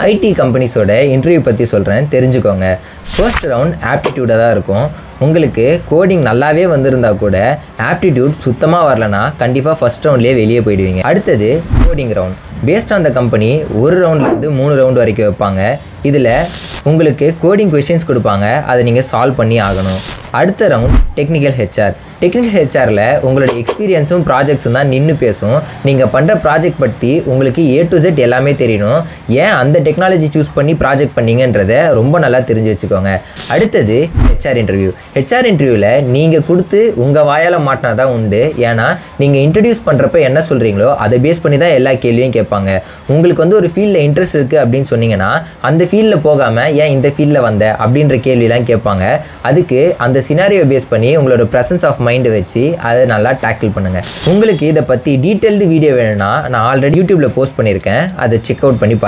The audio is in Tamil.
ஐடி கம்பெனிஸோட இன்டர்வியூ பற்றி சொல்கிறேன், தெரிஞ்சுக்கோங்க. ஃபர்ஸ்ட் ரவுண்ட் ஆப்டிடியூடாக தான் இருக்கும். உங்களுக்கு கோடிங் நல்லாவே வந்திருந்தா கூட ஆப்டிடியூட் சுத்தமாக வரலனா கண்டிப்பாக ஃபர்ஸ்ட் ரவுண்ட்லேயே வெளியே போயிடுவீங்க. அடுத்தது coding round. Based on the company ஒரு ரவுண்ட்லேருந்து 3 ரவுண்ட் வரைக்கும் வைப்பாங்க. இதில் உங்களுக்கு கோடிங் கொஷின்ஸ் கொடுப்பாங்க, அதை நீங்கள் சால்வ் பண்ணி ஆகணும். அடுத்த ரவுண்ட் டெக்னிக்கல் ஹெச்ஆர். டெக்னிக்கல் ஹெச்ஆரில் உங்களோட எக்ஸ்பீரியன்ஸும் ப்ராஜெக்ட்ஸும் தான் நின்று பேசும். நீங்கள் பண்ணுற ப்ராஜெக்ட் பற்றி உங்களுக்கு A to Z எல்லாமே தெரியணும். ஏன் அந்த டெக்னாலஜி சூஸ் பண்ணி ப்ராஜெக்ட் பண்ணீங்கன்றதை ரொம்ப நல்லா தெரிஞ்சு வச்சுக்கோங்க. அடுத்தது ஹெச்ஆர் இன்டர்வியூ. ஹெச்ஆர் இன்டர்வியூவில் நீங்கள் கொடுத்து உங்கள் வாயால் மாட்டினா தான் உண்டு. ஏன்னா நீங்கள் இன்ட்ரடியூஸ் பண்ணுறப்ப என்ன சொல்கிறீங்களோ அதை பேஸ் பண்ணி தான் எல்லா கேள்வியும் கேட்பாங்க. உங்களுக்கு வந்து ஒரு ஃபீல்டில் இன்ட்ரெஸ்ட் இருக்குது அப்படின்னு சொன்னீங்கன்னா அந்த ஃபீல்டில் போகாமல் ஏன் இந்த ஃபீல்டில் வந்த அப்படின்ற கேள்வியெலாம் கேட்பாங்க. அதுக்கு அந்த சினாரியோ பேஸ் பண்ணி உங்களோட ப்ரெசன்ஸ் ஆஃப் மைண்டு வச்சு அதை நல்லா டேக்கிள் பண்ணுங்கள். உங்களுக்கு இதை பற்றி டீட்டெயில்டு வீடியோ வேணும்னா நான் ஆல்ரெடி யூடியூப்பில் போஸ்ட் பண்ணியிருக்கேன், அதை செக் அவுட் பண்ணி பாருங்கள்.